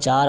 4